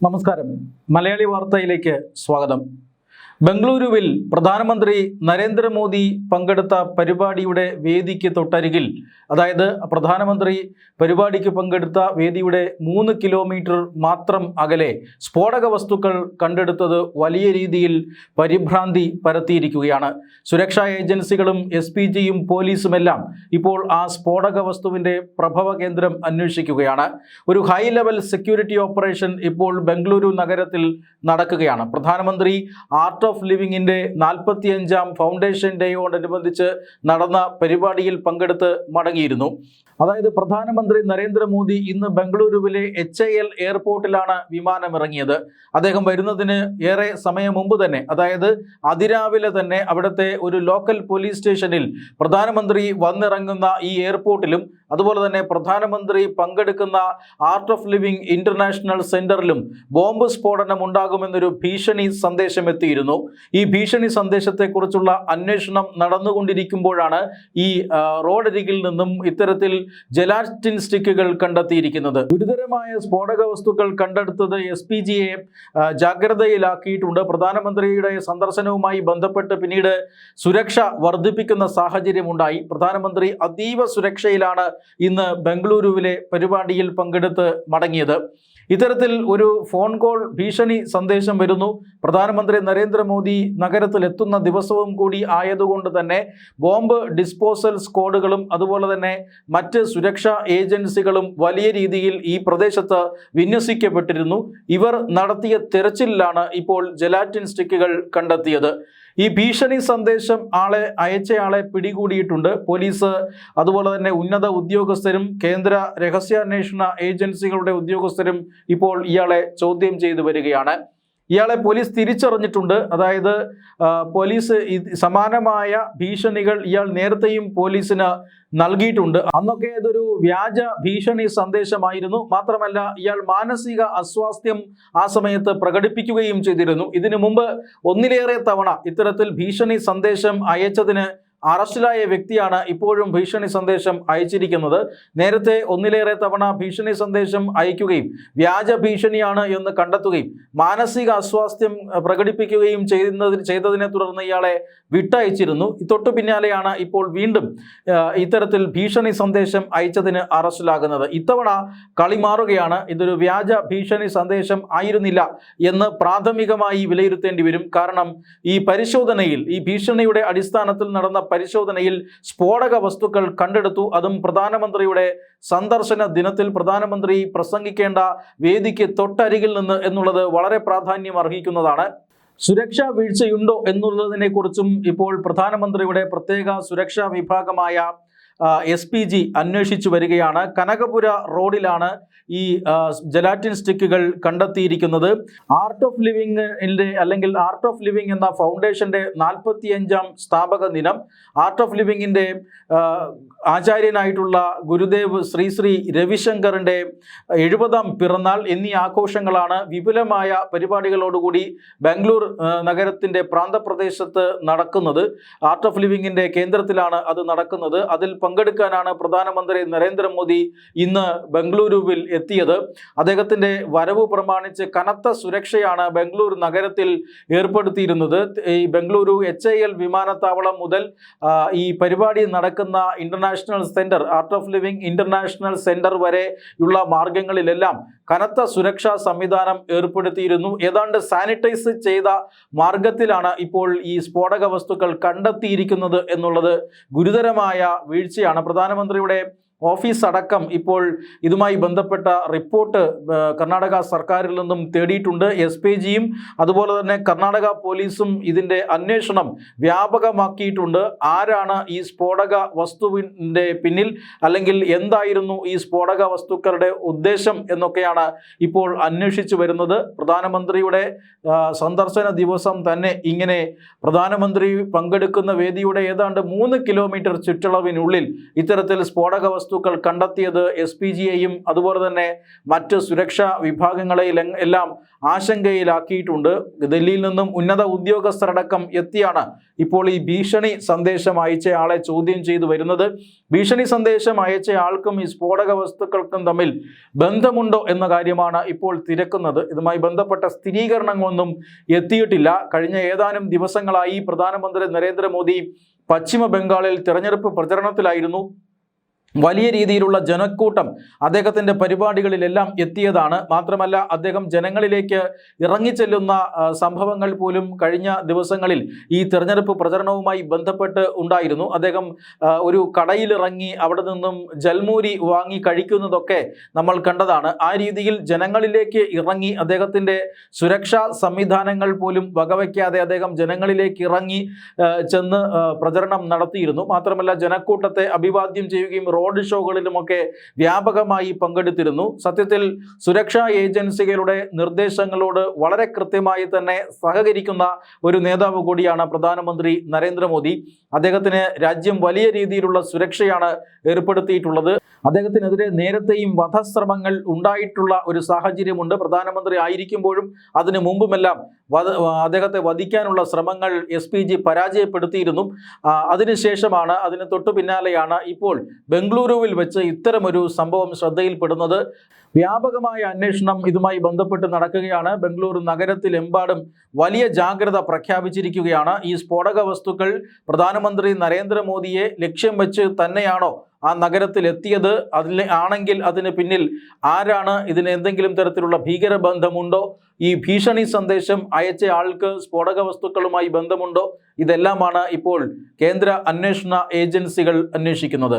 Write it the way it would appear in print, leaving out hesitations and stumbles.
നമസ്കാരം. മലയാളി വാർത്തയിലേക്ക് സ്വാഗതം. ബംഗളൂരുവിൽ പ്രധാനമന്ത്രി നരേന്ദ്രമോദി പങ്കെടുത്ത പരിപാടിയുടെ വേദിക്ക് തൊട്ടരികിൽ, അതായത് പ്രധാനമന്ത്രി പരിപാടിക്ക് പങ്കെടുത്ത വേദിയുടെ 3 കിലോമീറ്റർ മാത്രം അകലെ സ്ഫോടക വസ്തുക്കൾ കണ്ടെടുത്തത് വലിയ രീതിയിൽ പരിഭ്രാന്തി പരത്തിയിരിക്കുകയാണ്. സുരക്ഷാ ഏജൻസികളും SPGയും പോലീസുമെല്ലാം ഇപ്പോൾ ആ സ്ഫോടക വസ്തുവിൻ്റെ പ്രഭവ കേന്ദ്രം അന്വേഷിക്കുകയാണ്. ഒരു ഹൈ ലെവൽ സെക്യൂരിറ്റി ഓപ്പറേഷൻ ഇപ്പോൾ ബംഗളൂരു നഗരത്തിൽ നടക്കുകയാണ്. പ്രധാനമന്ത്രി ആർട്ട് ഓഫ് ലിവിങ്ങിൻ്റെ 45ാം ഫൗണ്ടേഷൻ ഡേയോടനുബന്ധിച്ച് നടന്ന പരിപാടിയിൽ പങ്കെടുത്ത് മടങ്ങിയിരുന്നു. അതായത് പ്രധാനമന്ത്രി നരേന്ദ്രമോദി ഇന്ന് ബംഗളൂരുവിലെ HAL എയർപോർട്ടിലാണ് വിമാനമിറങ്ങിയത്. അദ്ദേഹം വരുന്നതിന് ഏറെ സമയം മുമ്പ് തന്നെ, അതായത് അതിരാവിലെ തന്നെ അവിടുത്തെ ഒരു ലോക്കൽ പോലീസ് സ്റ്റേഷനിൽ പ്രധാനമന്ത്രി വന്നിറങ്ങുന്ന ഈ എയർപോർട്ടിലും അതുപോലെ തന്നെ പ്രധാനമന്ത്രി പങ്കെടുക്കുന്ന ആർട്ട് ഓഫ് ലിവിംഗ് ഇന്റർനാഷണൽ സെന്ററിലും ബോംബ് സ്ഫോടനം ഉണ്ടാകുമെന്നൊരു ഭീഷണി സന്ദേശം എത്തിയിരുന്നു. ഈ ഭീഷണി സന്ദേശത്തെക്കുറിച്ചുള്ള അന്വേഷണം നടന്നുകൊണ്ടിരിക്കുമ്പോഴാണ് ഈ റോഡരികിൽ നിന്നും ഇത്തരത്തിൽ ജലാറ്റിൻ സ്റ്റിക്കുകൾ കണ്ടെത്തിയിരിക്കുന്നത്. ഗുരുതരമായ സ്ഫോടക വസ്തുക്കൾ കണ്ടെടുത്തത് SPGയെ ജാഗ്രതയിലാക്കിയിട്ടുണ്ട്. പ്രധാനമന്ത്രിയുടെ സന്ദർശനവുമായി ബന്ധപ്പെട്ട് പിന്നീട് സുരക്ഷ വർദ്ധിപ്പിക്കുന്ന സാഹചര്യമുണ്ടായി. പ്രധാനമന്ത്രി അതീവ സുരക്ഷയിലാണ് ഇന്ന് ബംഗളൂരുവിലെ പരിപാടിയിൽ പങ്കെടുത്ത് മടങ്ങിയത്. ഇത്തരത്തിൽ ഒരു ഫോൺ കോൾ ഭീഷണി സന്ദേശം വരുന്നു. പ്രധാനമന്ത്രി നരേന്ദ്രമോദി നഗരത്തിൽ എത്തുന്ന ദിവസവും കൂടി ആയതുകൊണ്ട് തന്നെ ബോംബ് ഡിസ്പോസൽ സ്ക്വാഡുകളും അതുപോലെ തന്നെ മറ്റ് സുരക്ഷാ ഏജൻസികളും വലിയ രീതിയിൽ ഈ പ്രദേശത്ത് വിന്യസിക്കപ്പെട്ടിരുന്നു. ഇവർ നടത്തിയ തെരച്ചിലിലാണ് ഇപ്പോൾ ജലാറ്റിൻ സ്റ്റിക്കുകൾ കണ്ടെത്തിയത്. ഈ ഭീഷണി സന്ദേശം അയച്ചയാളെ പിടികൂടിയിട്ടുണ്ട്. പോലീസ് അതുപോലെ തന്നെ ഉന്നത ഉദ്യോഗസ്ഥരും കേന്ദ്ര രഹസ്യാന്വേഷണ ഏജൻസികളുടെ ഉദ്യോഗസ്ഥരും ഇപ്പോൾ ഇയാളെ ചോദ്യം ചെയ്തു വരികയാണ്. ഇയാളെ പോലീസ് തിരിച്ചറിഞ്ഞിട്ടുണ്ട്. അതായത് പോലീസ് സമാനമായ ഭീഷണികൾ ഇയാൾ നേരത്തെയും പോലീസിന് നൽകിയിട്ടുണ്ട്. അന്നൊക്കെ ഇതൊരു വ്യാജ ഭീഷണി സന്ദേശമായിരുന്നു. മാത്രമല്ല ഇയാൾ മാനസിക അസ്വാസ്ഥ്യം ആ സമയത്ത് പ്രകടിപ്പിക്കുകയും ചെയ്തിരുന്നു. ഇതിനു മുമ്പ് ഒന്നിലേറെ തവണ ഇത്തരത്തിൽ ഭീഷണി സന്ദേശം അയച്ചതിന് അറസ്റ്റിലായ വ്യക്തിയാണ് ഇപ്പോഴും ഭീഷണി സന്ദേശം അയച്ചിരിക്കുന്നത്. നേരത്തെ ഒന്നിലേറെ തവണ ഭീഷണി സന്ദേശം അയക്കുകയും വ്യാജ ഭീഷണിയാണ് എന്ന് കണ്ടെത്തുകയും മാനസിക അസ്വാസ്ഥ്യം പ്രകടിപ്പിക്കുകയും ചെയ്തതിനെ തുടർന്ന് ഇയാളെ വിട്ടയച്ചിരുന്നു. തൊട്ടു പിന്നാലെയാണ് ഇപ്പോൾ വീണ്ടും ഇത്തരത്തിൽ ഭീഷണി സന്ദേശം അയച്ചതിന് അറസ്റ്റിലാകുന്നത്. ഇത്തവണ കളി മാറുകയാണ്. ഇതൊരു വ്യാജ ഭീഷണി സന്ദേശം ആയിരുന്നില്ല എന്ന് പ്രാഥമികമായി വിലയിരുത്തേണ്ടി വരും. കാരണം ഈ പരിശോധനയിൽ, ഈ ഭീഷണിയുടെ അടിസ്ഥാനത്തിൽ നടന്ന പരിശോധനയിൽ സ്ഫോടക വസ്തുക്കൾ കണ്ടെടുത്തു. അതും പ്രധാനമന്ത്രിയുടെ സന്ദർശന ദിനത്തിൽ പ്രധാനമന്ത്രി പ്രസംഗിക്കേണ്ട വേദിക്ക് തൊട്ടരികിൽ നിന്ന് എന്നുള്ളത് വളരെ പ്രാധാന്യം അർഹിക്കുന്നതാണ്. സുരക്ഷാ വീഴ്ചയുണ്ടോ എന്നുള്ളതിനെ കുറിച്ചും ഇപ്പോൾ പ്രധാനമന്ത്രിയുടെ പ്രത്യേക സുരക്ഷാ വിഭാഗമായ SPG അന്വേഷിച്ചു വരികയാണ്. കനകപുര റോഡിലാണ് ഈ ജലാറ്റിൻ സ്റ്റിക്കുകൾ കണ്ടെത്തിയിരിക്കുന്നത്. ആർട്ട് ഓഫ് ലിവിങ്ങിൻ്റെ അല്ലെങ്കിൽ ആർട്ട് ഓഫ് ലിവിങ് എന്ന ഫൗണ്ടേഷൻ്റെ 45ാം സ്ഥാപക ദിനം, ആർട്ട് ഓഫ് ലിവിങ്ങിൻ്റെ ആചാര്യനായിട്ടുള്ള ഗുരുദേവ് ശ്രീ രവിശങ്കറിൻ്റെ 70ാം പിറന്നാൾ എന്നീ ആഘോഷങ്ങളാണ് വിപുലമായ പരിപാടികളോടുകൂടി ബാംഗ്ലൂർ നഗരത്തിൻ്റെ പ്രാന്തപ്രദേശത്ത് നടക്കുന്നത്. ആർട്ട് ഓഫ് ലിവിങ്ങിൻ്റെ കേന്ദ്രത്തിലാണ് അത് നടക്കുന്നത്. അതിൽ പങ്കെടുക്കാനാണ് പ്രധാനമന്ത്രി നരേന്ദ്രമോദി ഇന്ന് ബംഗളൂരുവിൽ എത്തിയത്. അദ്ദേഹത്തിൻ്റെ വരവ് പ്രമാണിച്ച് കനത്ത സുരക്ഷയാണ് ബംഗളൂരു നഗരത്തിൽ ഏർപ്പെടുത്തിയിരുന്നത്. ഈ ബംഗളൂരു HAL വിമാനത്താവളം മുതൽ ഈ പരിപാടി നടക്കുന്ന international centre, art of living international centre വരെയുള്ള മാർഗങ്ങളിലെല്ലാം കനത്ത സുരക്ഷാ സംവിധാനം ഏർപ്പെടുത്തിയിരുന്നു. ഏതാണ്ട് സാനിറ്റൈസ് ചെയ്ത മാർഗത്തിലാണ് ഇപ്പോൾ ഈ സ്ഫോടക വസ്തുക്കൾ കണ്ടെത്തിയിരിക്കുന്നത് എന്നുള്ളത് ഗുരുതരമായ വീഴ്ചയാണ്. പ്രധാനമന്ത്രിയുടെ ഓഫീസ് അടക്കം ഇപ്പോൾ ഇതുമായി ബന്ധപ്പെട്ട റിപ്പോർട്ട് കർണാടക സർക്കാരിൽ നിന്നും തേടിയിട്ടുണ്ട്. SPGയും അതുപോലെ തന്നെ കർണാടക പോലീസും ഇതിൻ്റെ അന്വേഷണം വ്യാപകമാക്കിയിട്ടുണ്ട്. ആരാണ് ഈ സ്ഫോടക വസ്തുവിൻ്റെ പിന്നിൽ, അല്ലെങ്കിൽ എന്തായിരുന്നു ഈ സ്ഫോടക വസ്തുക്കളുടെ ഉദ്ദേശം എന്നൊക്കെയാണ് ഇപ്പോൾ അന്വേഷിച്ചു വരുന്നത്. പ്രധാനമന്ത്രിയുടെ സന്ദർശന ദിവസം തന്നെ ഇങ്ങനെ പ്രധാനമന്ത്രി പങ്കെടുക്കുന്ന വേദിയുടെ ഏതാണ്ട് 3 കിലോമീറ്റർ ചുറ്റളവിനുള്ളിൽ ഇത്തരത്തിൽ സ്ഫോടക വസ്തു വസ്തുക്കൾ കണ്ടെത്തിയത് SPGയെയും അതുപോലെ തന്നെ മറ്റ് സുരക്ഷാ വിഭാഗങ്ങളെയും എല്ലാം ആശങ്കയിലാക്കിയിട്ടുണ്ട്. ഡൽഹിയിൽ നിന്നും ഉന്നത ഉദ്യോഗസ്ഥരടക്കം എത്തിയാണ് ഇപ്പോൾ ഈ ഭീഷണി സന്ദേശം അയച്ചയാളെ ചോദ്യം ചെയ്തു വരുന്നത്. ഭീഷണി സന്ദേശം അയച്ചയാൾക്കും ഈ സ്ഫോടക വസ്തുക്കൾക്കും തമ്മിൽ ബന്ധമുണ്ടോ എന്ന കാര്യമാണ് ഇപ്പോൾ തിരക്കുന്നത്. ഇതുമായി ബന്ധപ്പെട്ട സ്ഥിരീകരണങ്ങളൊന്നും എത്തിയിട്ടില്ല. കഴിഞ്ഞ ഏതാനും ദിവസങ്ങളായി പ്രധാനമന്ത്രി നരേന്ദ്രമോദി പശ്ചിമ ബംഗാളിൽ തെരഞ്ഞെടുപ്പ് പ്രചരണത്തിലായിരുന്നു. വലിയ രീതിയിലുള്ള ജനക്കൂട്ടം അദ്ദേഹത്തിൻ്റെ പരിപാടികളിലെല്ലാം എത്തിയതാണ്. മാത്രമല്ല അദ്ദേഹം ജനങ്ങളിലേക്ക് ഇറങ്ങിച്ചെല്ലുന്ന സംഭവങ്ങൾ പോലും കഴിഞ്ഞ ദിവസങ്ങളിൽ ഈ തെരഞ്ഞെടുപ്പ് പ്രചരണവുമായി ബന്ധപ്പെട്ട് ഉണ്ടായിരുന്നു. അദ്ദേഹം ഒരു കടയിലിറങ്ങി അവിടെ നിന്നും ജൽമൂരി വാങ്ങി കഴിക്കുന്നതൊക്കെ നമ്മൾ കണ്ടതാണ്. ആ രീതിയിൽ ജനങ്ങളിലേക്ക് ഇറങ്ങി അദ്ദേഹത്തിൻ്റെ സുരക്ഷാ സംവിധാനങ്ങൾ പോലും വകവയ്ക്കാതെ അദ്ദേഹം ജനങ്ങളിലേക്ക് ഇറങ്ങി ചെന്ന് പ്രചരണം നടത്തിയിരുന്നു. മാത്രമല്ല ജനക്കൂട്ടത്തെ അഭിവാദ്യം ചെയ്യുകയും റോഡ് ഷോകളിലുമൊക്കെ വ്യാപകമായി പങ്കെടുത്തിരുന്നു. സത്യത്തിൽ സുരക്ഷാ ഏജൻസികളുടെ നിർദ്ദേശങ്ങളോട് വളരെ കൃത്യമായി തന്നെ സഹകരിക്കുന്ന ഒരു നേതാവ് കൂടിയാണ് പ്രധാനമന്ത്രി നരേന്ദ്രമോദി. അദ്ദേഹത്തിന് രാജ്യം വലിയ രീതിയിലുള്ള സുരക്ഷയാണ് ഏർപ്പെടുത്തിയിട്ടുള്ളത്. അദ്ദേഹത്തിനെതിരെ നേരത്തെയും വധശ്രമങ്ങൾ ഉണ്ടായിട്ടുള്ള ഒരു സാഹചര്യമുണ്ട്. പ്രധാനമന്ത്രി ആയിരിക്കുമ്പോഴും അതിനു മുമ്പുമെല്ലാം അദ്ദേഹത്തെ വധിക്കാനുള്ള ശ്രമങ്ങൾ SPG പരാജയപ്പെടുത്തിയിരുന്നു. അതിനുശേഷമാണ് അതിന് തൊട്ടു പിന്നാലെയാണ് ഇപ്പോൾ ബംഗളൂരുവിൽ വെച്ച് ഇത്തരമൊരു സംഭവം ശ്രദ്ധയിൽപ്പെടുന്നത്. വ്യാപകമായ അന്വേഷണം ഇതുമായി ബന്ധപ്പെട്ട് നടക്കുകയാണ്. ബംഗളൂരു നഗരത്തിലെമ്പാടും വലിയ ജാഗ്രത പ്രഖ്യാപിച്ചിരിക്കുകയാണ്. ഈ സ്ഫോടക വസ്തുക്കൾ പ്രധാനമന്ത്രി നരേന്ദ്രമോദിയെ ലക്ഷ്യം വെച്ച് തന്നെയാണോ ആ നഗരത്തിൽ എത്തിയത്? ആണെങ്കിൽ അതിന് പിന്നിൽ ആരാണ്? ഇതിന് എന്തെങ്കിലും തരത്തിലുള്ള ഭീകരബന്ധമുണ്ടോ? ഈ ഭീഷണി സന്ദേശം അയച്ച ആൾക്ക് സ്ഫോടക വസ്തുക്കളുമായി ബന്ധമുണ്ടോ? ഇതെല്ലാമാണ് ഇപ്പോൾ കേന്ദ്ര അന്വേഷണ ഏജൻസികൾ അന്വേഷിക്കുന്നത്.